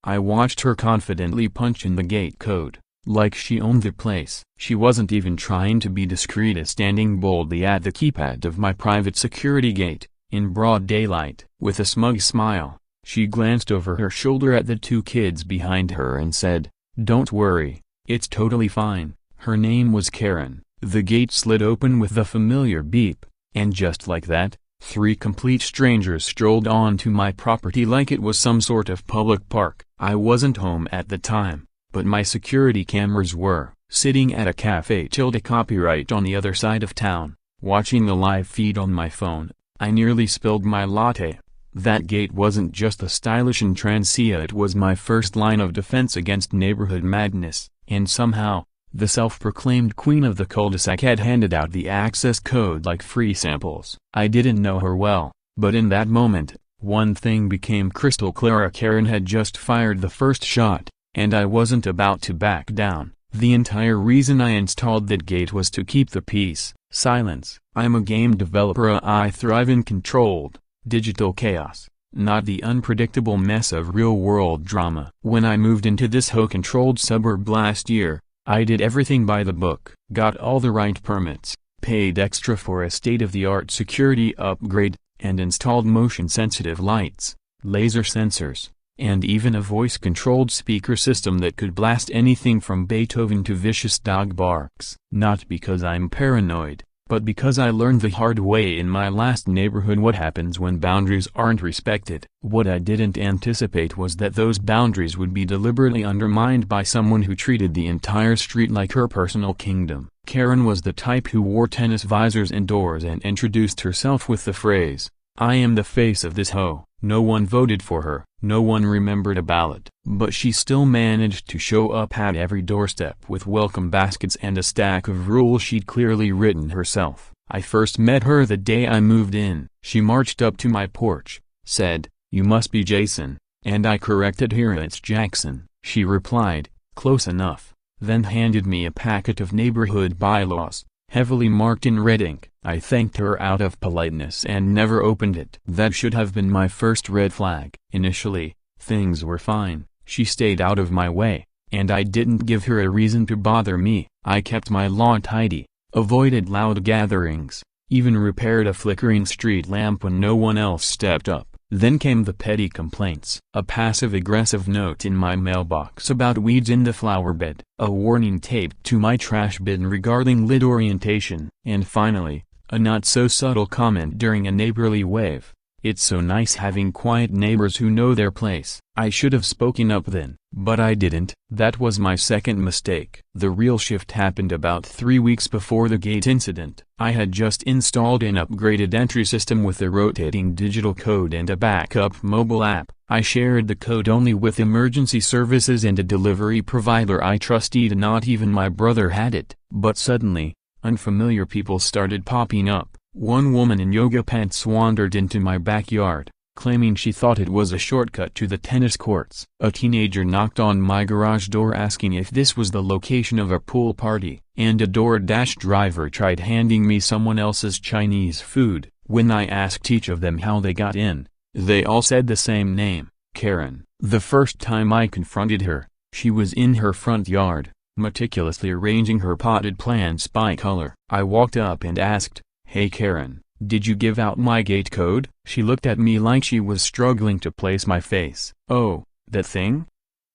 I watched her confidently punch in the gate code, like she owned the place. She wasn't even trying to be discreet, standing boldly at the keypad of my private security gate, in broad daylight. With a smug smile, she glanced over her shoulder at the two kids behind her and said, "Don't worry, it's totally fine." Her name was Karen. The gate slid open with the familiar beep, and just like that, 3 complete strangers strolled onto my property like it was some sort of public park. I wasn't home at the time, but my security cameras were, sitting at a cafe copyright on the other side of town, watching the live feed on my phone. I nearly spilled my latte. That gate wasn't just a stylish entrancia, it was my first line of defense against neighborhood madness, and somehow, the self-proclaimed queen of the cul-de-sac had handed out the access code like free samples. I didn't know her well, but in that moment, one thing became crystal clear: Karen had just fired the first shot, and I wasn't about to back down. The entire reason I installed that gate was to keep the peace. Silence. I'm a game developer. I thrive in controlled, digital chaos, not the unpredictable mess of real-world drama. When I moved into this HOA-controlled suburb last year, I did everything by the book, got all the right permits, paid extra for a state-of-the-art security upgrade, and installed motion-sensitive lights, laser sensors, and even a voice-controlled speaker system that could blast anything from Beethoven to vicious dog barks. Not because I'm paranoid, but because I learned the hard way in my last neighborhood what happens when boundaries aren't respected. What I didn't anticipate was that those boundaries would be deliberately undermined by someone who treated the entire street like her personal kingdom. Karen was the type who wore tennis visors indoors and introduced herself with the phrase, "I am the face of this hoe." No one voted for her, no one remembered a ballot, but she still managed to show up at every doorstep with welcome baskets and a stack of rules she'd clearly written herself. I first met her the day I moved in. She marched up to my porch, said, "You must be Jason," and I corrected her. "It's Jackson," she replied, "close enough," then handed me a packet of neighborhood bylaws, heavily marked in red ink. I thanked her out of politeness and never opened it. That should have been my first red flag. Initially, things were fine. She stayed out of my way, and I didn't give her a reason to bother me. I kept my lawn tidy, avoided loud gatherings, even repaired a flickering street lamp when no one else stepped up. Then came the petty complaints. A passive-aggressive note in my mailbox about weeds in the flower bed, a warning taped to my trash bin regarding lid orientation, and finally, a not-so-subtle comment during a neighborly wave. It's so nice having quiet neighbors who know their place. I should have spoken up then, but I didn't. That was my second mistake. The real shift happened about 3 weeks before the gate incident. I had just installed an upgraded entry system with a rotating digital code and a backup mobile app. I shared the code only with emergency services and a delivery provider I trusted. Not even my brother had it. But suddenly, unfamiliar people started popping up. One woman in yoga pants wandered into my backyard, claiming she thought it was a shortcut to the tennis courts. A teenager knocked on my garage door asking if this was the location of a pool party, and a DoorDash driver tried handing me someone else's Chinese food. When I asked each of them how they got in, they all said the same name, Karen. The first time I confronted her, she was in her front yard, meticulously arranging her potted plants by color. I walked up and asked, "Hey Karen, did you give out my gate code?" She looked at me like she was struggling to place my face. "Oh, that thing?"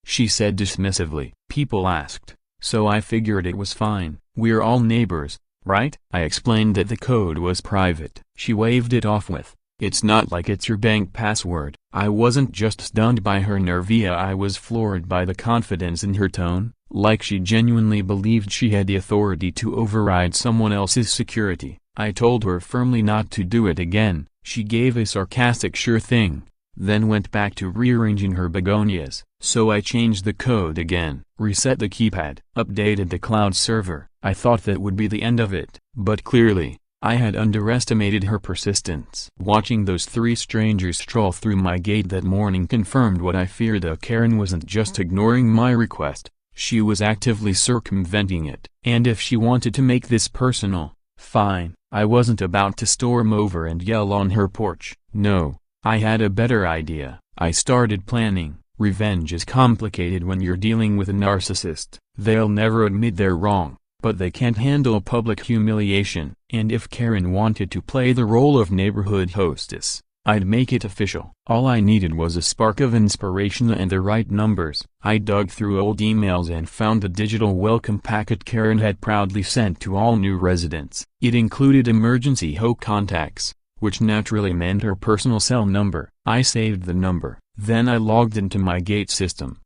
she said dismissively. "People asked, so I figured it was fine. We're all neighbors, right?" I explained that the code was private. She waved it off with, "It's not like it's your bank password." I wasn't just stunned by her nervia, I was floored by the confidence in her tone, like she genuinely believed she had the authority to override someone else's security. I told her firmly not to do it again. She gave a sarcastic "sure thing," then went back to rearranging her begonias. So I changed the code again, reset the keypad, updated the cloud server. I thought that would be the end of it, but clearly, I had underestimated her persistence. Watching those 3 strangers stroll through my gate that morning confirmed what I feared. Karen wasn't just ignoring my request, she was actively circumventing it. And if she wanted to make this personal, fine. I wasn't about to storm over and yell on her porch. No, I had a better idea. I started planning, Revenge is complicated when you're dealing with a narcissist. They'll never admit they're wrong, but they can't handle public humiliation. And if Karen wanted to play the role of neighborhood hostess, I'd make it official. All I needed was a spark of inspiration and the right numbers. I dug through old emails and found the digital welcome packet Karen had proudly sent to all new residents. It included emergency HOA contacts, which naturally meant her personal cell number. I saved the number. Then I logged into my gate system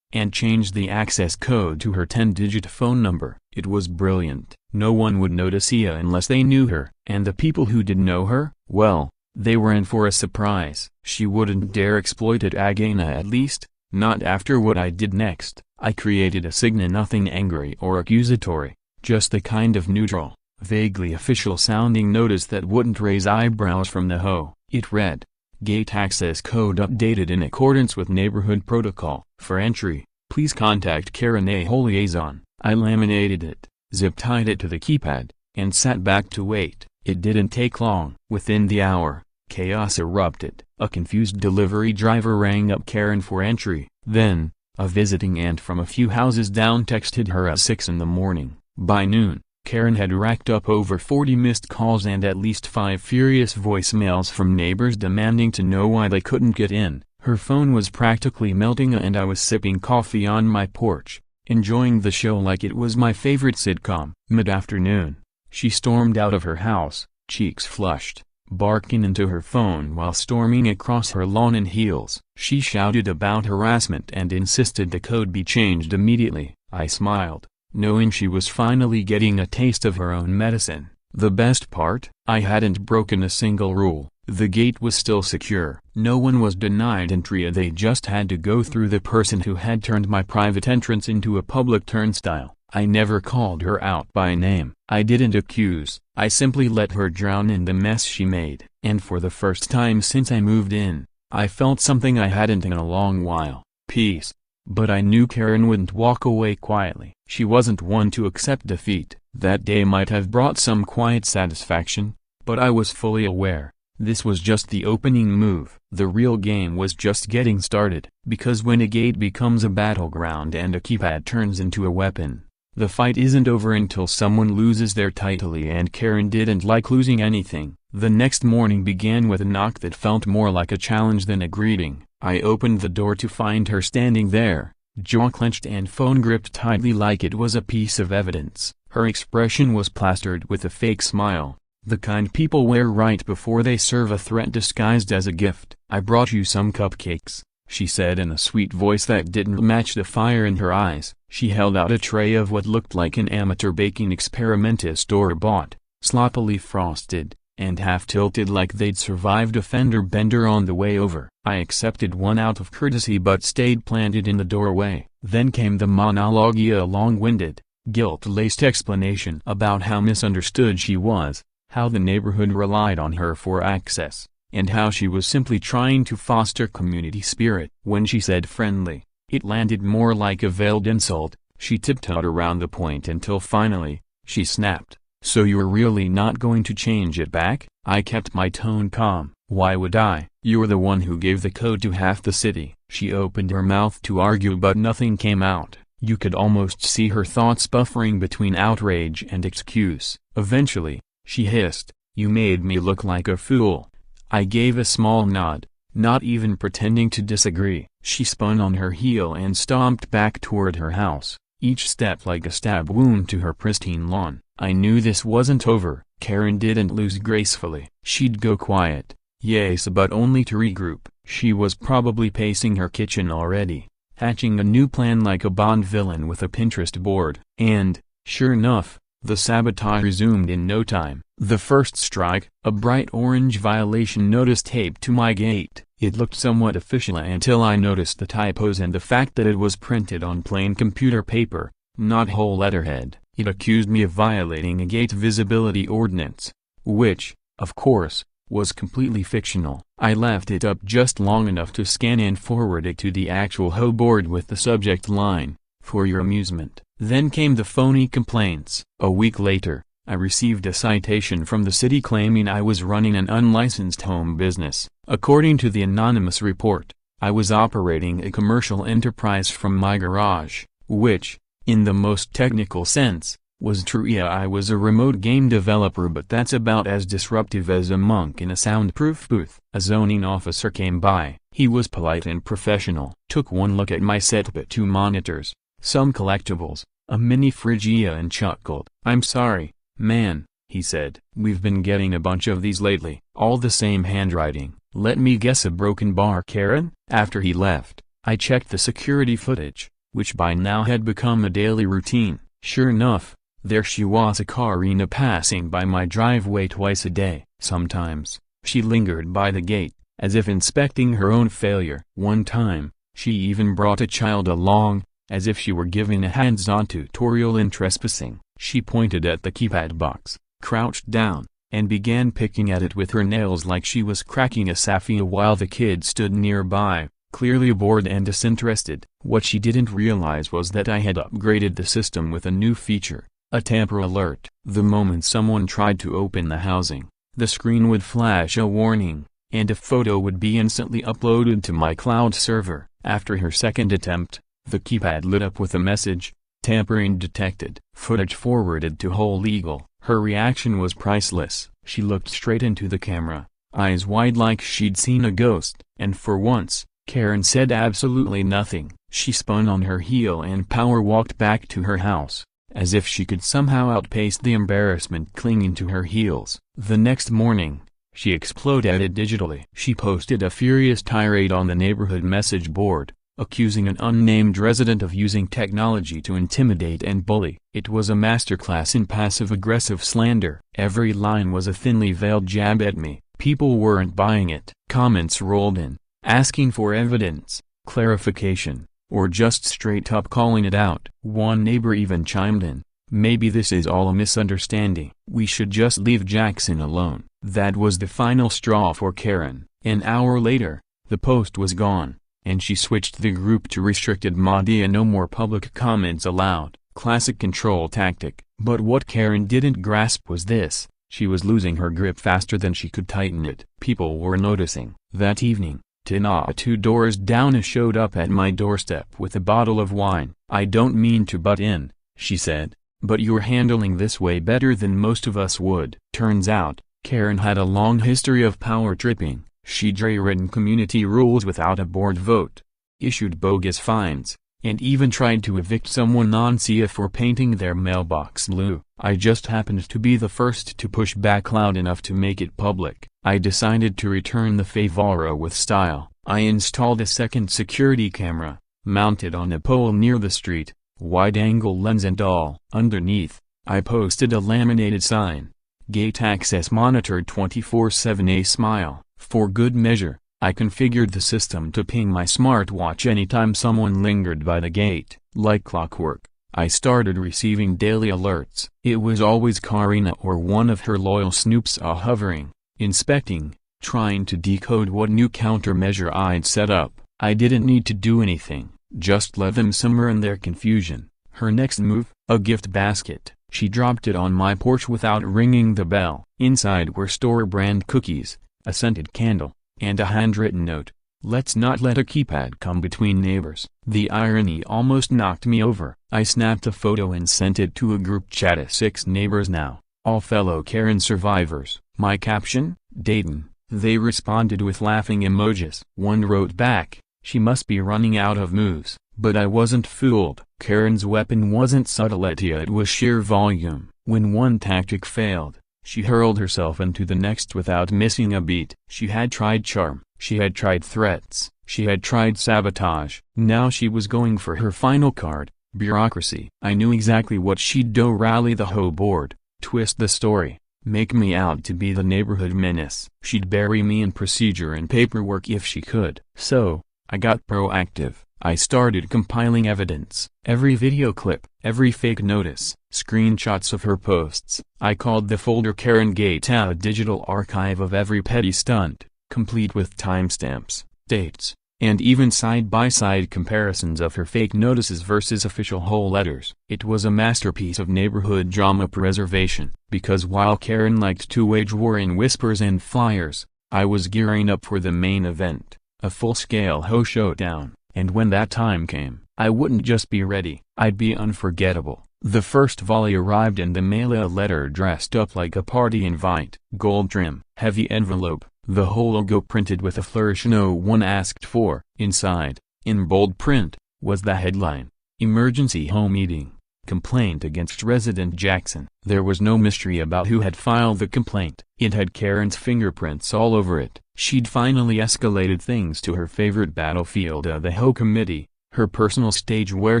and changed the access code to her 10-digit phone number. It was brilliant. No one would notice Ia unless they knew her. And the people who did know her, well, they were in for a surprise. She wouldn't dare exploit it again, at least, not after what I did next. I created a sign, nothing angry or accusatory, just the kind of neutral, vaguely official-sounding notice that wouldn't raise eyebrows from the HOA. It read, "Gate access code updated in accordance with neighborhood protocol. For entry, please contact Karen, a HOA liaison." I laminated it, zip-tied it to the keypad, and sat back to wait. It didn't take long. Within the hour, chaos erupted. A confused delivery driver rang up Karen for entry. Then, a visiting aunt from a few houses down texted her at 6 in the morning. By noon, Karen had racked up over 40 missed calls and at least 5 furious voicemails from neighbors demanding to know why they couldn't get in. Her phone was practically melting and I was sipping coffee on my porch, enjoying the show like it was my favorite sitcom. Mid-afternoon, she stormed out of her house, cheeks flushed, barking into her phone while storming across her lawn in heels. She shouted about harassment and insisted the code be changed immediately. I smiled, knowing she was finally getting a taste of her own medicine. The best part? I hadn't broken a single rule. The gate was still secure. No one was denied entry. They just had to go through the person who had turned my private entrance into a public turnstile. I never called her out by name. I didn't accuse. I simply let her drown in the mess she made. And for the first time since I moved in, I felt something I hadn't in a long while. Peace. But I knew Karen wouldn't walk away quietly. She wasn't one to accept defeat. That day might have brought some quiet satisfaction, but I was fully aware this was just the opening move. The real game was just getting started. Because when a gate becomes a battleground and a keypad turns into a weapon, the fight isn't over until someone loses their title, and Karen didn't like losing anything. The next morning began with a knock that felt more like a challenge than a greeting. I opened the door to find her standing there, jaw clenched and phone gripped tightly like it was a piece of evidence. Her expression was plastered with a fake smile, the kind people wear right before they serve a threat disguised as a gift. "I brought you some cupcakes," she said in a sweet voice that didn't match the fire in her eyes. She held out a tray of what looked like an amateur baking experiment, store-bought, sloppily frosted, and half-tilted like they'd survived a fender bender on the way over. I accepted one out of courtesy but stayed planted in the doorway. Then came the monologue, a long-winded, guilt-laced explanation about how misunderstood she was, how the neighborhood relied on her for access, and how she was simply trying to foster community spirit. When she said friendly, it landed more like a veiled insult. She tiptoed around the point until finally, she snapped, "So you're really not going to change it back?" I kept my tone calm. "Why would I? You're the one who gave the code to half the city." She opened her mouth to argue but nothing came out. You could almost see her thoughts buffering between outrage and excuse. Eventually, she hissed, "You made me look like a fool." I gave a small nod, not even pretending to disagree. She spun on her heel and stomped back toward her house, each step like a stab wound to her pristine lawn. I knew this wasn't over. Karen didn't lose gracefully. She'd go quiet, yes, but only to regroup. She was probably pacing her kitchen already, hatching a new plan like a Bond villain with a Pinterest board. And, sure enough, the sabotage resumed in no time. The first strike, a bright orange violation notice taped to my gate. It looked somewhat official until I noticed the typos and the fact that it was printed on plain computer paper, not whole letterhead. It accused me of violating a gate visibility ordinance, which, of course, was completely fictional. I left it up just long enough to scan and forward it to the actual HOA board with the subject line, "For your amusement." Then came the phony complaints. A week later, I received a citation from the city claiming I was running an unlicensed home business. According to the anonymous report, I was operating a commercial enterprise from my garage, which, in the most technical sense, was true. Yeah, I was a remote game developer, but that's about as disruptive as a monk in a soundproof booth. A zoning officer came by. He was polite and professional. Took one look at my setup, 2 monitors, some collectibles, a mini fridge, and chuckled. "I'm sorry, man," he said. "We've been getting a bunch of these lately. All the same handwriting. Let me guess, a broken bar, Karen?" After he left, I checked the security footage, which by now had become a daily routine. Sure enough, there she was, a Karina passing by my driveway twice a day. Sometimes, she lingered by the gate, as if inspecting her own failure. One time, she even brought a child along, as if she were giving a hands-on tutorial in trespassing. She pointed at the keypad box, crouched down, and began picking at it with her nails like she was cracking a sapphire, while the kid stood nearby, clearly bored and disinterested. What she didn't realize was that I had upgraded the system with a new feature, a tamper alert. The moment someone tried to open the housing, the screen would flash a warning, and a photo would be instantly uploaded to my cloud server. After her second attempt, the keypad lit up with a message, "Tampering detected." Footage forwarded to Whole Legal. Her reaction was priceless. She looked straight into the camera, eyes wide like she'd seen a ghost. And for once, Karen said absolutely nothing. She spun on her heel and power walked back to her house, as if she could somehow outpace the embarrassment clinging to her heels. The next morning, she exploded digitally. She posted a furious tirade on the neighborhood message board, accusing an unnamed resident of using technology to intimidate and bully. It was a masterclass in passive-aggressive slander. Every line was a thinly veiled jab at me. People weren't buying it. Comments rolled in, asking for evidence, clarification, or just straight-up calling it out. One neighbor even chimed in, "Maybe this is all a misunderstanding. We should just leave Jackson alone." That was the final straw for Karen. An hour later, the post was gone, and she switched the group to restricted media. No more public comments allowed. Classic control tactic. But what Karen didn't grasp was this: she was losing her grip faster than she could tighten it. People were noticing. That evening, Tina, 2 doors down, showed up at my doorstep with a bottle of wine. "I don't mean to butt in," she said, "but you're handling this way better than most of us would." Turns out, Karen had a long history of power tripping. She'd rewritten community rules without a board vote, issued bogus fines, and even tried to evict someone on CA for painting their mailbox blue. I just happened to be the first to push back loud enough to make it public. I decided to return the favor with style. I installed a second security camera, mounted on a pole near the street, wide-angle lens and all. Underneath, I posted a laminated sign, "Gate access monitored 24/7, a smile." For good measure, I configured the system to ping my smartwatch anytime someone lingered by the gate. Like clockwork, I started receiving daily alerts. It was always Karina or one of her loyal snoops hovering, inspecting, trying to decode what new countermeasure I'd set up. I didn't need to do anything, just let them simmer in their confusion. Her next move, a gift basket. She dropped it on my porch without ringing the bell. Inside were store-brand cookies, a scented candle, and a handwritten note: "Let's not let a keypad come between neighbors." The irony almost knocked me over. I snapped a photo and sent it to a group chat of 6 neighbors now, all fellow Karen survivors. My caption: "Dayton." They responded with laughing emojis. One wrote back, "She must be running out of moves." But I wasn't fooled. Karen's weapon wasn't subtlety, it was sheer volume. When one tactic failed, she hurled herself into the next without missing a beat. She had tried charm, she had tried threats, she had tried sabotage. Now she was going for her final card, bureaucracy. I knew exactly what she'd do: rally the whole board, twist the story, make me out to be the neighborhood menace. She'd bury me in procedure and paperwork if she could. So, I got proactive. I started compiling evidence. Every video clip, every fake notice, screenshots of her posts. I called the folder Karen Gate, a digital archive of every petty stunt, complete with timestamps, dates, and even side-by-side comparisons of her fake notices versus official whole letters. It was a masterpiece of neighborhood drama preservation, because while Karen liked to wage war in whispers and flyers, I was gearing up for the main event. a full-scale HOA showdown, and when that time came, I wouldn't just be ready, I'd be unforgettable. The first volley arrived in the mail, a letter dressed up like a party invite, gold trim, heavy envelope, the whole logo printed with a flourish no one asked for. Inside, in bold print, was the headline: Emergency Home Meeting. Complaint against resident Jackson. There was no mystery about who had filed the complaint. It had Karen's fingerprints all over it. She'd finally escalated things to her favorite battlefield of the HOA committee, her personal stage where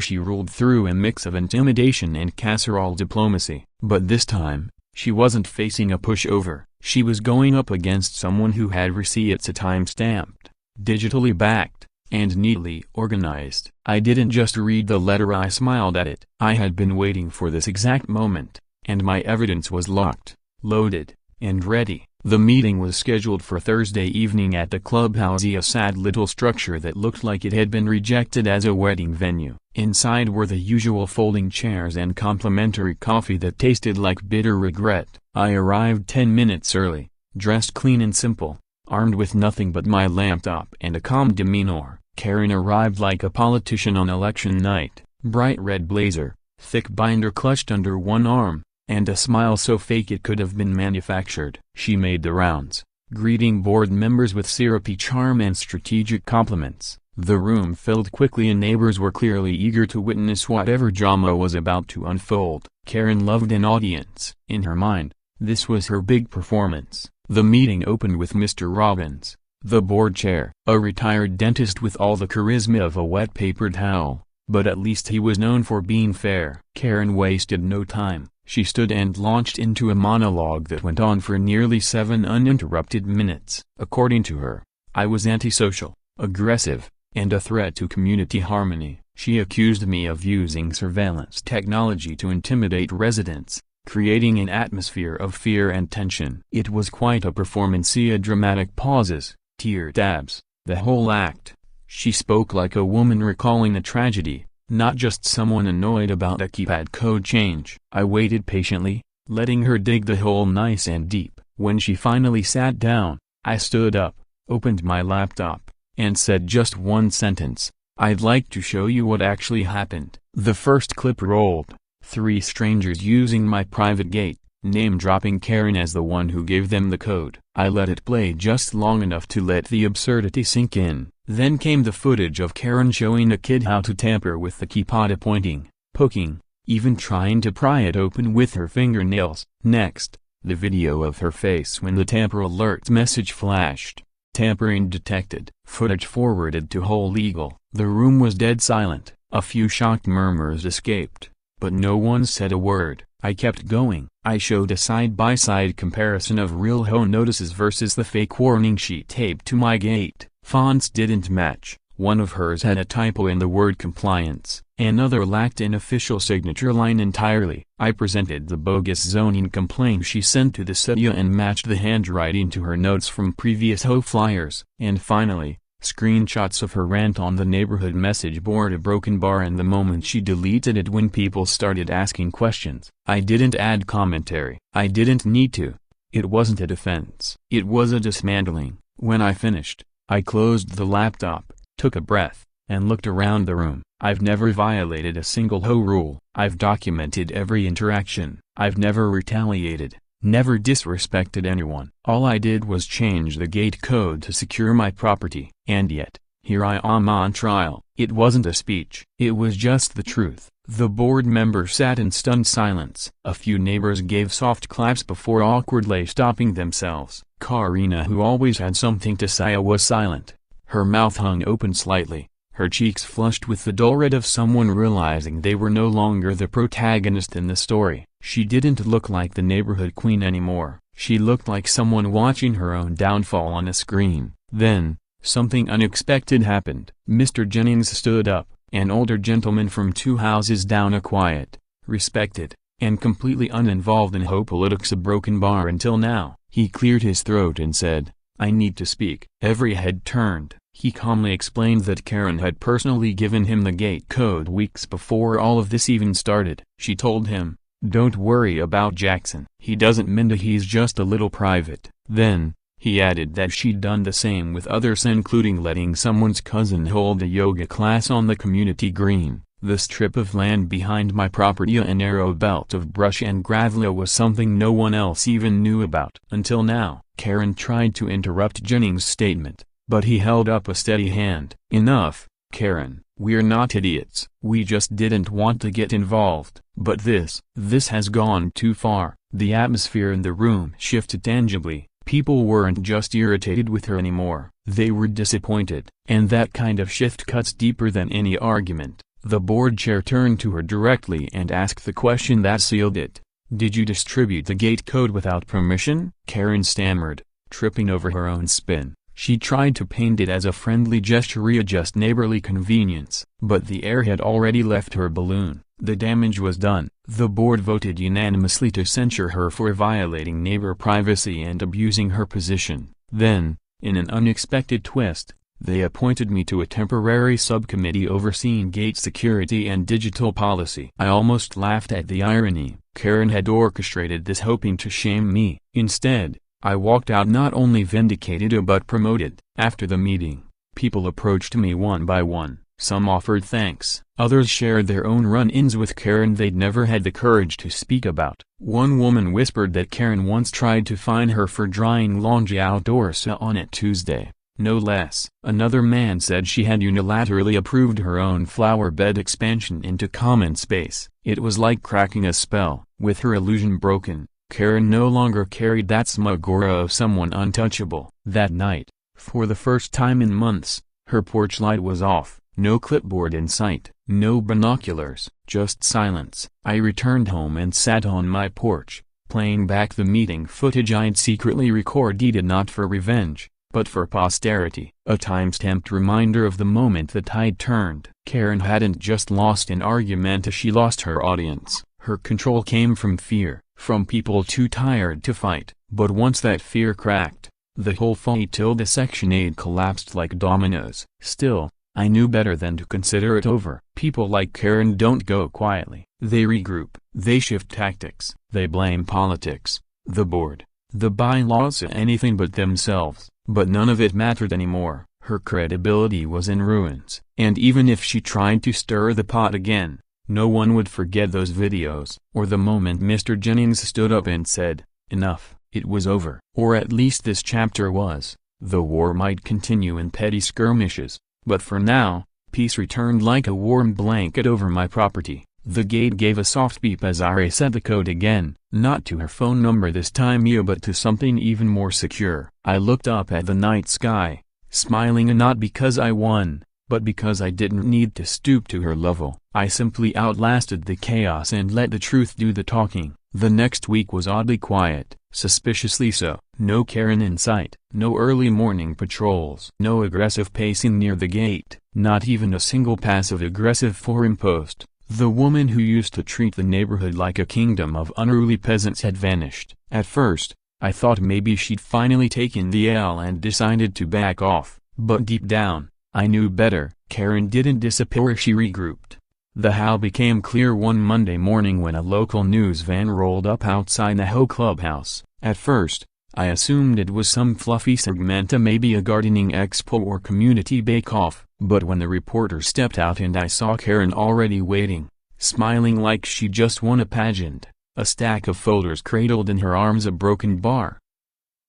she ruled through a mix of intimidation and casserole diplomacy. But this time, she wasn't facing a pushover. She was going up against someone who had receipts time-stamped, digitally backed, and neatly organized. I didn't just read the letter, I smiled at it. I had been waiting for this exact moment, and my evidence was locked, loaded, and ready. The meeting was scheduled for Thursday evening at the clubhouse, a sad little structure that looked like it had been rejected as a wedding venue. Inside were the usual folding chairs and complimentary coffee that tasted like bitter regret. I arrived 10 minutes early, dressed clean and simple, armed with nothing but my laptop and a calm demeanor. Karen arrived like a politician on election night, bright red blazer, thick binder clutched under one arm, and a smile so fake it could have been manufactured. She made the rounds, greeting board members with syrupy charm and strategic compliments. The room filled quickly and neighbors were clearly eager to witness whatever drama was about to unfold. Karen loved an audience. In her mind, this was her big performance. The meeting opened with Mr. Robbins, the board chair, a retired dentist with all the charisma of a wet paper towel, but at least he was known for being fair. Karen wasted no time. She stood and launched into a monologue that went on for nearly 7 uninterrupted minutes. According to her, I was antisocial, aggressive, and a threat to community harmony. She accused me of using surveillance technology to intimidate residents, creating an atmosphere of fear and tension. It was quite a performance, dramatic pauses, tear dabs, the whole act. She spoke like a woman recalling a tragedy, not just someone annoyed about a keypad code change. I waited patiently, letting her dig the hole nice and deep. When she finally sat down, I stood up, opened my laptop, and said just one sentence: I'd like to show you what actually happened. The first clip rolled, 3 strangers using my private gate, name-dropping Karen as the one who gave them the code. I let it play just long enough to let the absurdity sink in. Then came the footage of Karen showing a kid how to tamper with the keypad, pointing, poking, even trying to pry it open with her fingernails. Next, the video of her face when the tamper alert message flashed. Tampering detected. Footage forwarded to HOA Legal. The room was dead silent. A few shocked murmurs escaped, but no one said a word. I kept going. I showed a side-by-side comparison of real HOA notices versus the fake warning sheet taped to my gate. Fonts didn't match. One of hers had a typo in the word compliance. Another lacked an official signature line entirely. I presented the bogus zoning complaint she sent to the city and matched the handwriting to her notes from previous HOA flyers. And finally, screenshots of her rant on the neighborhood message board, a broken bar, and the moment she deleted it when people started asking questions. I didn't add commentary. I didn't need to. It wasn't a defense. It was a dismantling. When I finished, I closed the laptop, took a breath, and looked around the room. I've never violated a single HOA rule. I've documented every interaction. I've never retaliated, never disrespected anyone. All I did was change the gate code to secure my property. And yet, here I am on trial. It wasn't a speech. It was just the truth. The board member sat in stunned silence. A few neighbors gave soft claps before awkwardly stopping themselves. Karina, who always had something to say, was silent. Her mouth hung open slightly, her cheeks flushed with the dull red of someone realizing they were no longer the protagonist in the story. She didn't look like the neighborhood queen anymore. She looked like someone watching her own downfall on a screen. Then, something unexpected happened. Mr. Jennings stood up, an older gentleman from 2 houses down, a quiet, respected, and completely uninvolved in HOA politics, a broken bar until now. He cleared his throat and said, "I need to speak." Every head turned. He calmly explained that Karen had personally given him the gate code weeks before all of this even started. She told him, "Don't worry about Jackson. He doesn't mind, he's just a little private." Then, He added that she'd done the same with others, including letting someone's cousin hold a yoga class on the community green. The strip of land behind my property, a narrow belt of brush and gravel, was something no one else even knew about. Until now. Karen tried to interrupt Jennings' statement, but he held up a steady hand. Enough, Karen, we're not idiots. We just didn't want to get involved. But this has gone too far. The atmosphere in the room shifted tangibly. People weren't just irritated with her anymore, they were disappointed. And that kind of shift cuts deeper than any argument. The board chair turned to her directly and asked the question that sealed it. Did you distribute the gate code without permission? Karen stammered, tripping over her own spin. She tried to paint it as a friendly gesture, readjust neighborly convenience, but the air had already left her balloon. The damage was done. The board voted unanimously to censure her for violating neighbor privacy and abusing her position. Then, in an unexpected twist, they appointed me to a temporary subcommittee overseeing gate security and digital policy. I almost laughed at the irony. Karen had orchestrated this hoping to shame me. Instead, I walked out not only vindicated but promoted. After the meeting, people approached me one by one. Some offered thanks. Others shared their own run-ins with Karen they'd never had the courage to speak about. One woman whispered that Karen once tried to fine her for drying laundry outdoors on a Tuesday. No less. Another man said she had unilaterally approved her own flower bed expansion into common space. It was like cracking a spell. With her illusion broken, Karen no longer carried that smug aura of someone untouchable. That night, for the first time in months, her porch light was off. No clipboard in sight, no binoculars, just silence. I returned home and sat on my porch, playing back the meeting footage I'd secretly recorded, not for revenge, but for posterity. A time-stamped reminder of the moment the tide turned. Karen hadn't just lost an argument, she lost her audience. Her control came from fear, from people too tired to fight. But once that fear cracked, the whole fight till the Section 8 collapsed like dominoes. Still, I knew better than to consider it over. People like Karen don't go quietly. They regroup. They shift tactics. They blame politics, the board, the bylaws, anything but themselves. But none of it mattered anymore. Her credibility was in ruins. And even if she tried to stir the pot again, no one would forget those videos, or the moment Mr. Jennings stood up and said, "Enough." It was over. Or at least this chapter was. The war might continue in petty skirmishes, but for now, peace returned like a warm blanket over my property. The gate gave a soft beep as I reset the code again, not to her phone number this time but to something even more secure. I looked up at the night sky, smiling, and not because I won, but because I didn't need to stoop to her level. I simply outlasted the chaos and let the truth do the talking. The next week was oddly quiet, suspiciously so. No Karen in sight, no early morning patrols, no aggressive pacing near the gate, not even a single passive-aggressive forum post. The woman who used to treat the neighborhood like a kingdom of unruly peasants had vanished. At first, I thought maybe she'd finally taken the L and decided to back off, but deep down, I knew better. Karen didn't disappear, she regrouped. The how became clear one Monday morning when a local news van rolled up outside the HOA clubhouse. At first, I assumed it was some fluffy segment, maybe a gardening expo or community bake-off, but when the reporter stepped out and I saw Karen already waiting, smiling like she just won a pageant, a stack of folders cradled in her arms, a broken bar,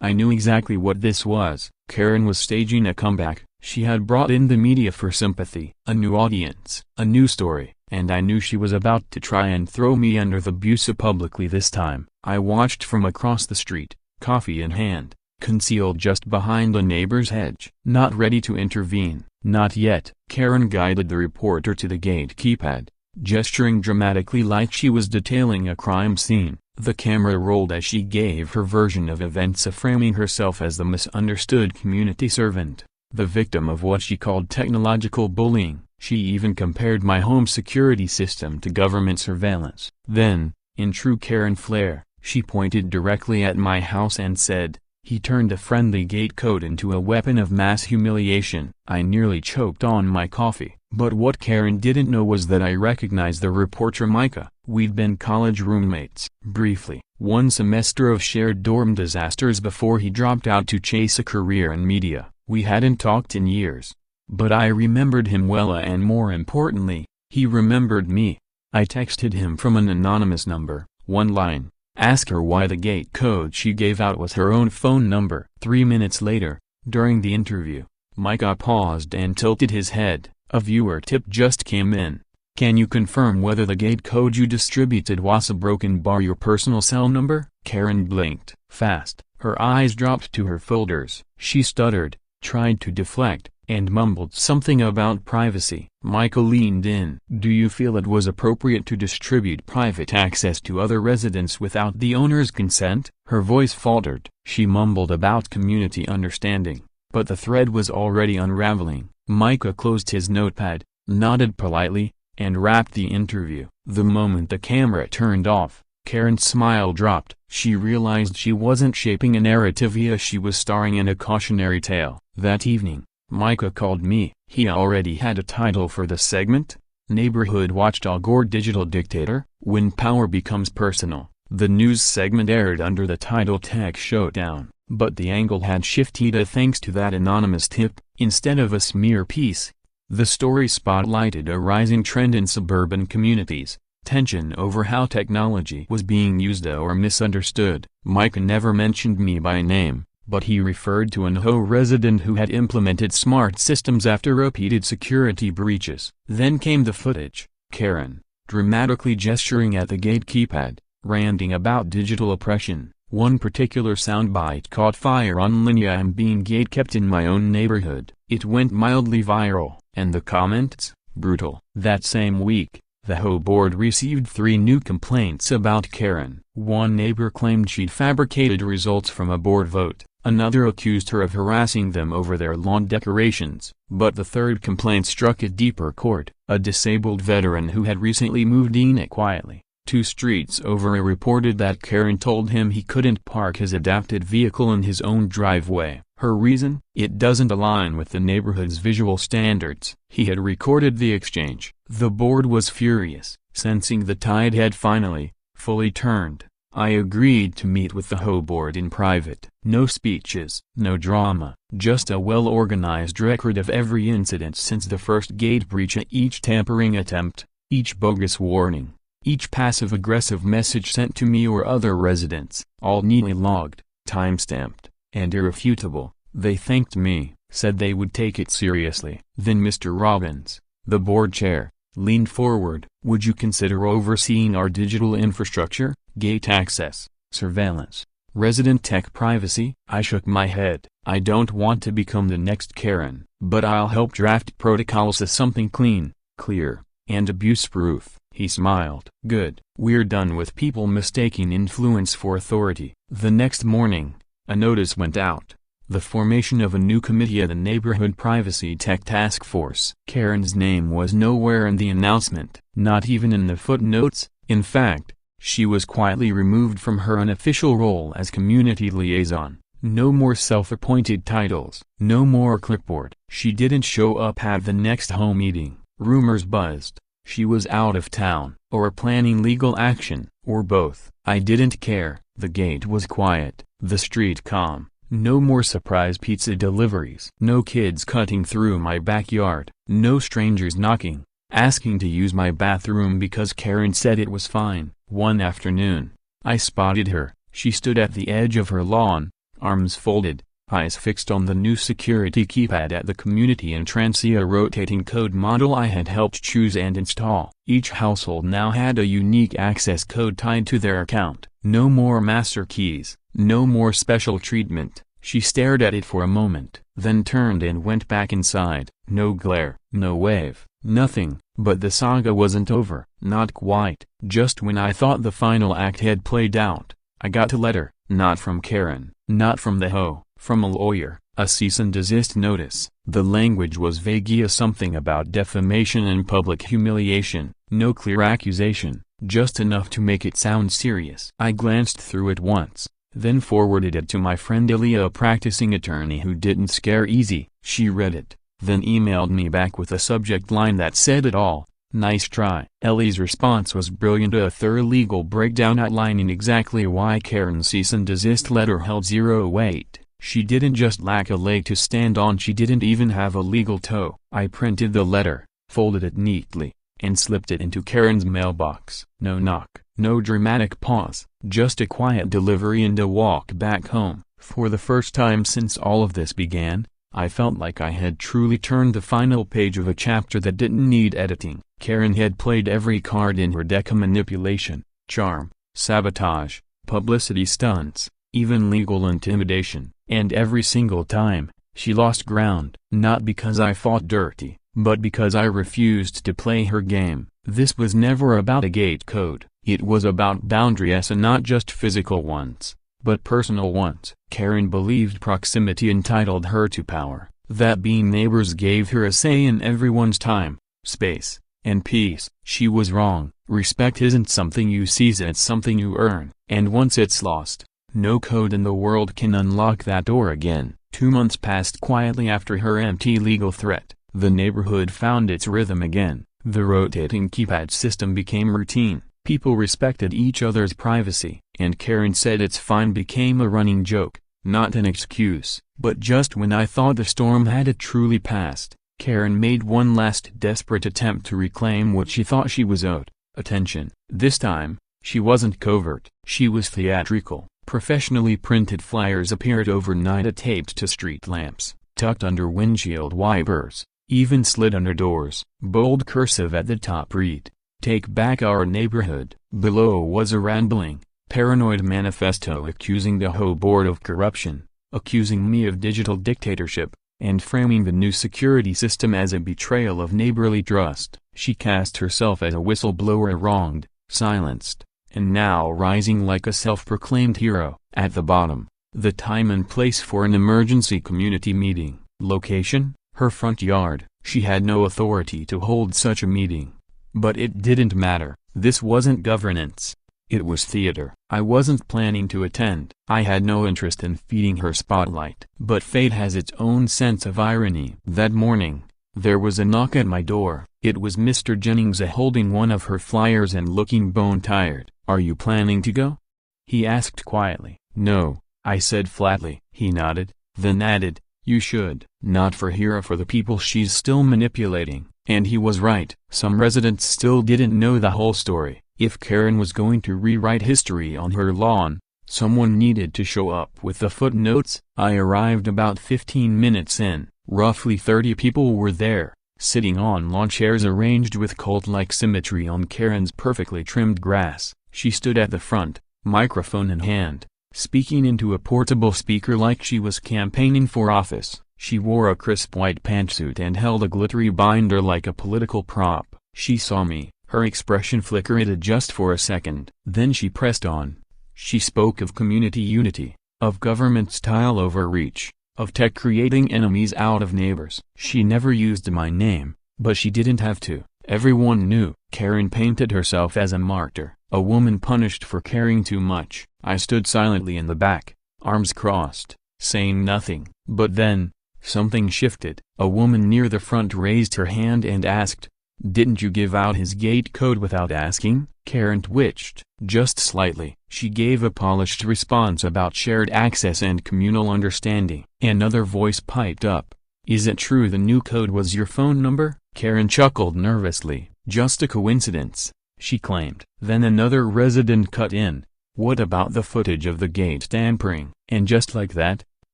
I knew exactly what this was. Karen was staging a comeback. She had brought in the media for sympathy, a new audience, a new story, and I knew she was about to try and throw me under the bus publicly this time. I watched from across the street, coffee in hand, concealed just behind a neighbor's hedge. Not ready to intervene, not yet. Karen guided the reporter to the gate keypad, gesturing dramatically like she was detailing a crime scene. The camera rolled as she gave her version of events, framing herself as the misunderstood community servant, the victim of what she called technological bullying. She even compared my home security system to government surveillance. Then, in true Karen flair, she pointed directly at my house and said, "He turned a friendly gate code into a weapon of mass humiliation." I nearly choked on my coffee. But what Karen didn't know was that I recognized the reporter Micah. We'd been college roommates, briefly, one semester of shared dorm disasters before he dropped out to chase a career in media. We hadn't talked in years. But I remembered him well, and more importantly, he remembered me. I texted him from an anonymous number, one line, ask her why the gate code she gave out was her own phone number. 3 minutes later, during the interview, Micah paused and tilted his head. A viewer tip just came in. Can you confirm whether the gate code you distributed was a broken bar your personal cell number? Karen blinked fast. Her eyes dropped to her folders. She stuttered, tried to deflect, and mumbled something about privacy. Micah leaned in. Do you feel it was appropriate to distribute private access to other residents without the owner's consent? Her voice faltered. She mumbled about community understanding, but the thread was already unraveling. Micah closed his notepad, nodded politely, and wrapped the interview. The moment the camera turned off, Karen's smile dropped. She realized she wasn't shaping a narrative, she was starring in a cautionary tale. That evening, Micah called me. He already had a title for the segment, Neighborhood Watchdog or Digital Dictator. When power becomes personal. The news segment aired under the title Tech Showdown, but the angle had shifted thanks to that anonymous tip. Instead of a smear piece, the story spotlighted a rising trend in suburban communities, tension over how technology was being used or misunderstood. Micah never mentioned me by name, but he referred to an HOA resident who had implemented smart systems after repeated security breaches. Then came the footage. Karen, dramatically gesturing at the gate keypad, ranting about digital oppression. One particular soundbite caught fire online. I'm being gatekept in my own neighborhood. It went mildly viral, and the comments? Brutal. That same week, the HOA board received 3 new complaints about Karen. One neighbor claimed she'd fabricated results from a board vote. Another accused her of harassing them over their lawn decorations. But the third complaint struck a deeper chord. A disabled veteran who had recently moved in quietly 2 streets over reported that Karen told him he couldn't park his adapted vehicle in his own driveway. Her reason? It doesn't align with the neighborhood's visual standards. He had recorded the exchange. The board was furious, sensing the tide had finally, fully turned. I agreed to meet with the HOA board in private. No speeches, no drama, just a well-organized record of every incident since the first gate breach, each tampering attempt, each bogus warning, each passive-aggressive message sent to me or other residents, all neatly logged, time-stamped, and irrefutable. They thanked me, said they would take it seriously. Then Mr. Robbins, the board chair, leaned forward. Would you consider overseeing our digital infrastructure, gate access, surveillance, resident tech privacy? I shook my head. I don't want to become the next Karen, but I'll help draft protocols as something clean, clear, and abuse-proof. He smiled. Good. We're done with people mistaking influence for authority. The next morning, a notice went out. The formation of a new committee at the Neighborhood Privacy Tech Task Force. Karen's name was nowhere in the announcement, not even in the footnotes. In fact, she was quietly removed from her unofficial role as community liaison. No more self-appointed titles. No more clipboard. She didn't show up at the next HOA meeting. Rumors buzzed. She was out of town, or planning legal action, or both. I didn't care. The gate was quiet, the street calm. No more surprise pizza deliveries. No kids cutting through my backyard. No strangers knocking, asking to use my bathroom because Karen said it was fine. One afternoon, I spotted her. She stood at the edge of her lawn, arms folded, eyes fixed on the new security keypad at the community Intrancia rotating code model I had helped choose and install. Each household now had a unique access code tied to their account. No more master keys, no more special treatment. She stared at it for a moment, then turned and went back inside. No glare, no wave, nothing. But the saga wasn't over. Not quite. Just when I thought the final act had played out, I got a letter. Not from Karen, not from the HOA, from a lawyer, a cease and desist notice. The language was vague, something about defamation and public humiliation. No clear accusation, just enough to make it sound serious. I glanced through it once, then forwarded it to my friend Ilya, a practicing attorney who didn't scare easy. She read it, then emailed me back with a subject line that said it all: "Nice try." Ellie's response was brilliant, a thorough legal breakdown outlining exactly why Karen's cease and desist letter held zero weight. She didn't just lack a leg to stand on, she didn't even have a legal toe. I printed the letter, folded it neatly, and slipped it into Karen's mailbox. No knock, no dramatic pause, just a quiet delivery and a walk back home. For the first time since all of this began, I felt like I had truly turned the final page of a chapter that didn't need editing. Karen had played every card in her deck: manipulation, charm, sabotage, publicity stunts, even legal intimidation. And every single time, she lost ground. Not because I fought dirty, but because I refused to play her game. This was never about a gate code. It was about boundaries, and not just physical ones, but personal ones. Karen believed proximity entitled her to power, that being neighbors gave her a say in everyone's time, space, and peace. She was wrong. Respect isn't something you seize, it's something you earn. And once it's lost, no code in the world can unlock that door again. 2 months passed quietly after her empty legal threat. The neighborhood found its rhythm again. The rotating keypad system became routine. People respected each other's privacy. And Karen said it's fine became a running joke, not an excuse. But just when I thought the storm had truly passed, Karen made one last desperate attempt to reclaim what she thought she was owed: attention. This time, she wasn't covert. She was theatrical. Professionally printed flyers appeared overnight, taped to street lamps, tucked under windshield wipers, even slid under doors. Bold cursive at the top read, "Take back our neighborhood." Below was a rambling, paranoid manifesto accusing the HOA board of corruption, accusing me of digital dictatorship, and framing the new security system as a betrayal of neighborly trust. She cast herself as a whistleblower wronged, silenced, and now rising like a self-proclaimed hero. At the bottom, the time and place for an emergency community meeting. Location: her front yard. She had no authority to hold such a meeting. But it didn't matter. This wasn't governance. It was theater. I wasn't planning to attend. I had no interest in feeding her spotlight. But fate has its own sense of irony. That morning, there was a knock at my door. It was Mr. Jennings, holding one of her flyers and looking bone-tired. "Are you planning to go?" he asked quietly. "No," I said flatly. He nodded, then added, "You should." Not for Hira, for the people she's still manipulating. And he was right. Some residents still didn't know the whole story. If Karen was going to rewrite history on her lawn, someone needed to show up with the footnotes. I arrived about 15 minutes in. Roughly 30 people were there, sitting on lawn chairs arranged with cult-like symmetry on Karen's perfectly trimmed grass. She stood at the front, microphone in hand, speaking into a portable speaker like she was campaigning for office. She wore a crisp white pantsuit and held a glittery binder like a political prop. She saw me, her expression flickered just for a second. Then she pressed on. She spoke of community unity, of government-style overreach, of tech creating enemies out of neighbors. She never used my name, but she didn't have to. Everyone knew. Karen painted herself as a martyr, a woman punished for caring too much. I stood silently in the back, arms crossed, saying nothing. But then, something shifted. A woman near the front raised her hand and asked, "Didn't you give out his gate code without asking?" Karen twitched, just slightly. She gave a polished response about shared access and communal understanding. Another voice piped up, "Is it true the new code was your phone number?" Karen chuckled nervously. "Just a coincidence," she claimed. Then another resident cut in, "What about the footage of the gate tampering?" And just like that,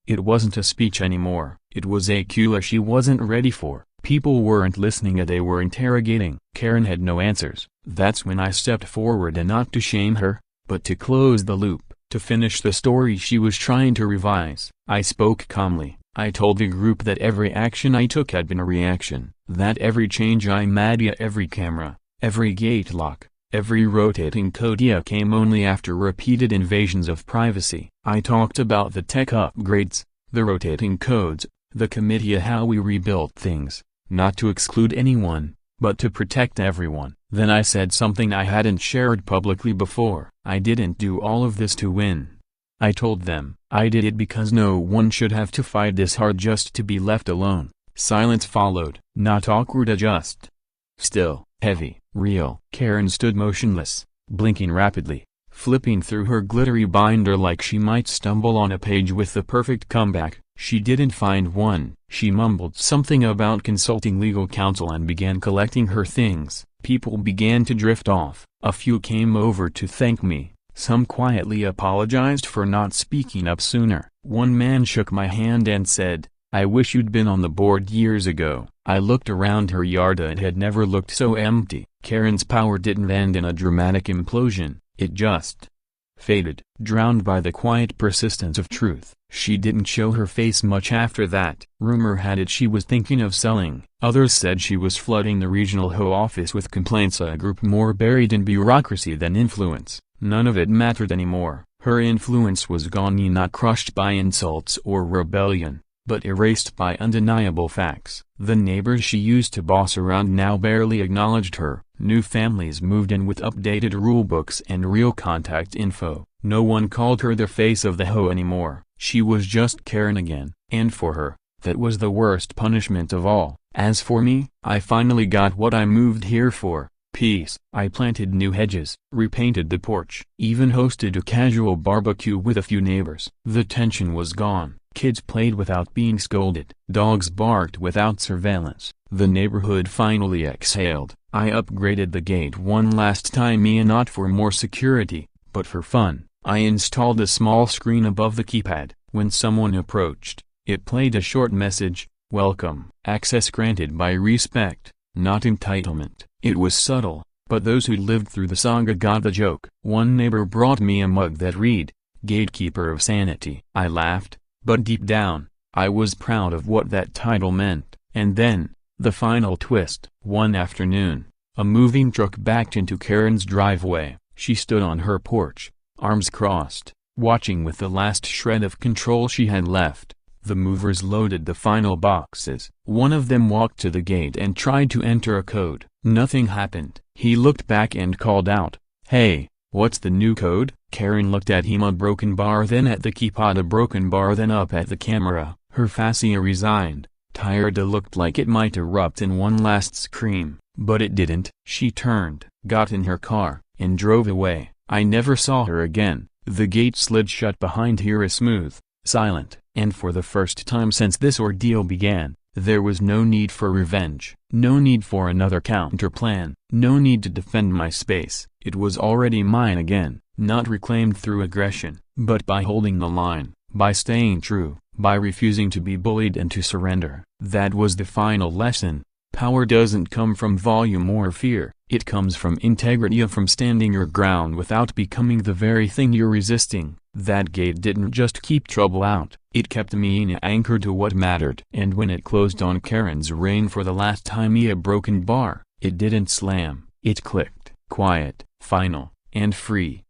it wasn't a speech anymore. It was a cue she wasn't ready for. People weren't listening, they were interrogating. Karen had no answers. That's when I stepped forward, and not to shame her, but to close the loop, to finish the story she was trying to revise. I spoke calmly. I told the group that every action I took had been a reaction, that every change I made, every camera, every gate lock, every rotating code came only after repeated invasions of privacy. I talked about the tech upgrades, the rotating codes, the committee, how we rebuilt things, not to exclude anyone, but to protect everyone. Then I said something I hadn't shared publicly before. I didn't do all of this to win. I told them, I did it because no one should have to fight this hard just to be left alone. Silence followed, not awkward, just still, heavy, real. Karen stood motionless, blinking rapidly, flipping through her glittery binder like she might stumble on a page with the perfect comeback. She didn't find one. She mumbled something about consulting legal counsel and began collecting her things. People began to drift off. A few came over to thank me. Some quietly apologized for not speaking up sooner. One man shook my hand and said, "I wish you'd been on the board years ago." I looked around her yard. It had never looked so empty. Karen's power didn't end in a dramatic implosion. It just faded, drowned by the quiet persistence of truth. She didn't show her face much after that. Rumor had it she was thinking of selling. Others said she was flooding the regional HOA office with complaints, a group more buried in bureaucracy than influence. None of it mattered anymore. Her influence was gone, not crushed by insults or rebellion, but erased by undeniable facts. The neighbors she used to boss around now barely acknowledged her. New families moved in with updated rulebooks and real contact info. No one called her the face of the HOA anymore. She was just Karen again. And for her, that was the worst punishment of all. As for me, I finally got what I moved here for: peace. I planted new hedges, repainted the porch, even hosted a casual barbecue with a few neighbors. The tension was gone. Kids played without being scolded. Dogs barked without surveillance. The neighborhood finally exhaled. I upgraded the gate one last time, not for more security, but for fun. I installed a small screen above the keypad. When someone approached, it played a short message: "Welcome." Access granted by respect, not entitlement. It was subtle, but those who lived through the saga got the joke. One neighbor brought me a mug that read, "Gatekeeper of Sanity." I laughed, but deep down, I was proud of what that title meant. And then, the final twist. One afternoon, a moving truck backed into Karen's driveway. She stood on her porch, arms crossed, watching with the last shred of control she had left. The movers loaded the final boxes. One of them walked to the gate and tried to enter a code. Nothing happened. He looked back and called out, "Hey, what's the new code?" Karen looked at him, a broken bar, then at the keypad, a broken bar, then up at the camera. Her fascia resigned, tired. It looked like it might erupt in one last scream, but it didn't. She turned, got in her car, and drove away. I never saw her again. The gate slid shut behind her, smooth, silent, and for the first time since this ordeal began, there was no need for revenge, no need for another counterplan, no need to defend my space. It was already mine again, not reclaimed through aggression, but by holding the line, by staying true, by refusing to be bullied and to surrender. That was the final lesson. Power doesn't come from volume or fear. It comes from integrity, from standing your ground without becoming the very thing you're resisting. That gate didn't just keep trouble out, it kept me anchored to what mattered. And when it closed on Karen's reign for the last time, a broken bar, it didn't slam, it clicked, quiet, final, and free.